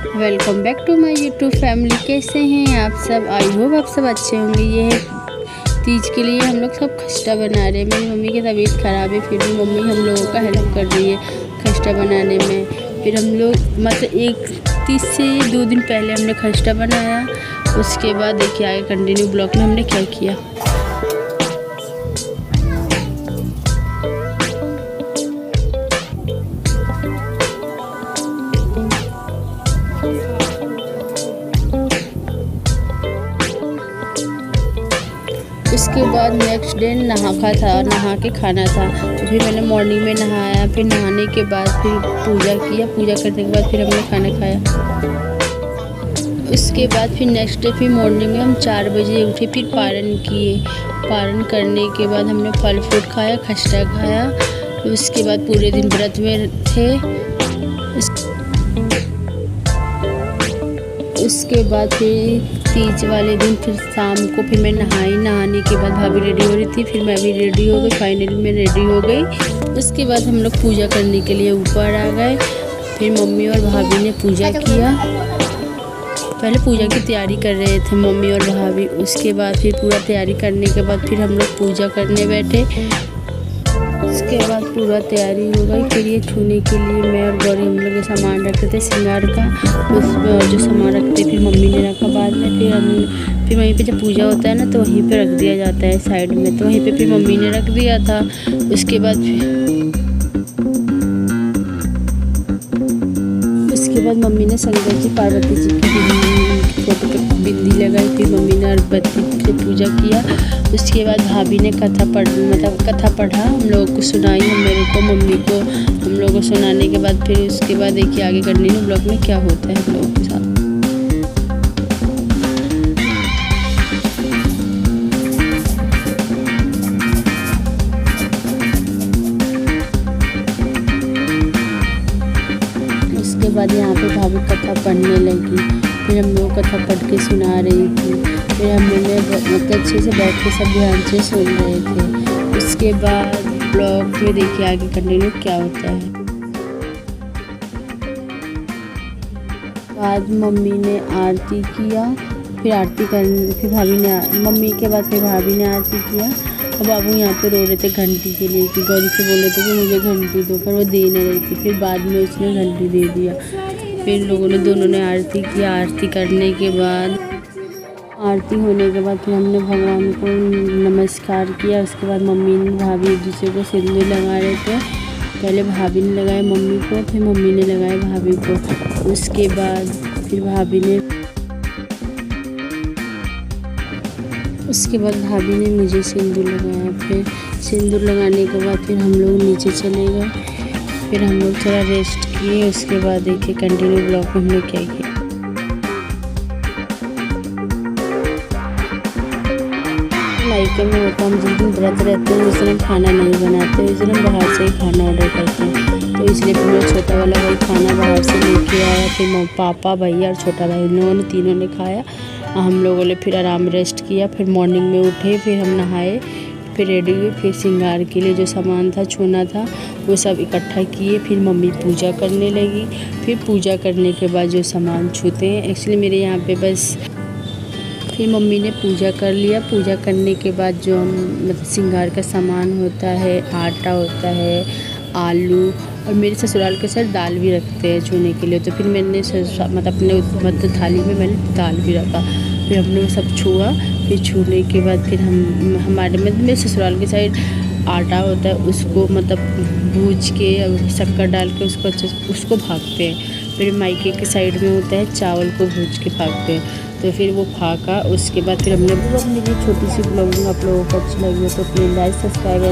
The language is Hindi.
Welcome back to my YouTube family. कैसे हैं आप सब? आई होप आप सब अच्छे होंगे। ये है तीज के लिए हम लोग सब खस्ता बना रहे हैं। मेरी मम्मी की तबीयत ख़राब है, फिर भी मम्मी हम लोगों का हेल्प कर रही है खस्ता बनाने में। फिर हम लोग मतलब एक तीज से 2 दिन पहले हमने खस्ता बनाया। उसके बाद देखिए आगे कंटिन्यू ब्लॉग में हमने क्या किया। उसके बाद नेक्स्ट डे नहा के खाना था। तो फिर मैंने मॉर्निंग में नहाया, फिर नहाने के बाद फिर पूजा किया। पूजा करने के बाद फिर हमने खाना खाया। उसके बाद फिर नेक्स्ट डे फिर मॉर्निंग में हम 4 बजे उठे, फिर पारण किए। पारण करने के बाद हमने फल फ्रूट खाया, खस्ता खाया। उसके बाद पूरे दिन व्रत में थे। उसके बाद फिर तीज वाले दिन फिर शाम को फिर मैं नहाने के बाद भाभी रेडी हो रही थी, फिर मैं भी रेडी हो गई। फाइनली मैं रेडी हो गई। उसके बाद हम लोग पूजा करने के लिए ऊपर आ गए। फिर मम्मी और भाभी ने पूजा किया। पहले पूजा की तैयारी कर रहे थे मम्मी और भाभी। उसके बाद फिर पूरा तैयारी करने के बाद फिर हम लोग पूजा करने बैठे। उसके बाद पूरा तैयारी हो गई। फिर ये छूने के लिए मैं और गौरी हम लोग सामान रखते थे श्रृंगार का। उसमें और जो सामान रखते फिर मम्मी ने रखा बाद में। फिर वहीं पे जब पूजा होता है ना तो वहीं पे रख दिया जाता है साइड में, तो वहीं पे फिर मम्मी ने रख दिया था। उसके बाद मम्मी ने शंकर जी पार्वती जी की फोटो पे बिंदी लगाई। फिर मम्मी ने अगरबत्ती से पूजा किया। उसके बाद भाभी ने कथा पढ़ा, हम लोगों को सुनाई, मेरे को मम्मी को हम लोगों को सुनाने के बाद फिर उसके बाद देखिए आगे कंटिन्यू ब्लॉग में क्या होता है हम लोगों के साथ। उसके बाद यहाँ पे भाभी कथा पढ़ने लगी। फिर हम लोग कथा पढ़ के सुना रही थी। फिर हम लोग अच्छे से बैठ के सब ध्यान से सुन रहे थे। उसके बाद ब्लॉग में देखिए आगे कंटिन्यू क्या होता है। बाद मम्मी ने आरती किया। फिर भाभी ने मम्मी के बाद फिर भाभी ने आरती किया। और बाबू यहाँ पे रो रहे थे घंटी के लिए कि गौरी से बोल रहे थे कि मुझे घंटी दो, पर वो दे नहीं रही थी। फिर बाद में उसने घंटी दे दिया। फिर दोनों ने आरती किया। आरती करने के बाद आरती होने के बाद फिर हमने भगवान को नमस्कार किया। उसके बाद मम्मी ने भाभी एक दूसरे को सिंदूर लगा रहे थे। पहले भाभी ने लगाया मम्मी को, फिर मम्मी ने लगाया भाभी को। उसके बाद फिर भाभी ने मुझे सिंदूर लगाया। फिर सिंदूर लगाने के बाद फिर हम लोग नीचे चले गए। फिर हम लोग थोड़ा रेस्ट किए। उसके बाद देखिए कंटिन्यू ब्लॉग में हमने क्या किया। मायके में होता हम जिस दिन व्रत रहते हैं उस दिन हम खाना नहीं बनाते, उस दिन हम बाहर से ही खाना ऑर्डर करते हैं। तो इसलिए फिर मेरा छोटा वाला भाई खाना बाहर से लेके आया। फिर पापा, भैया और छोटा भाई उन्होंने तीनों ने खाया। हम लोगों ने फिर आराम रेस्ट किया। फिर मॉर्निंग में उठे, फिर हम नहाए, फिर रेडी हुए। फिर श्रृंगार के लिए जो सामान था, छूना था, वो सब इकट्ठा किए। फिर मम्मी पूजा करने लगी। फिर पूजा करने के बाद जो सामान छूते हैं एक्चुअली मेरे यहाँ पे बस, फिर मम्मी ने पूजा कर लिया। पूजा करने के बाद जो मतलब श्रृंगार का सामान होता है, आटा होता है, आलू, और मेरे ससुराल के साथ दाल भी रखते हैं छूने के लिए। तो फिर मैंने अपने थाली में मैंने दाल भी रखा। फिर हमने सब छुआ। फिर छूने के बाद फिर मेरे ससुराल के साइड आटा होता है, उसको मतलब भूज के शक्कर डाल के उसको भागते हैं। फिर मायके के साइड में होता है चावल को भूज के भागते हैं। तो फिर वो भागा। उसके बाद फिर हमने छोटी सी ब्लॉगिंग आप लोगों को अच्छी लगी हो तो प्लीज़ लाइक सब्सक्राइब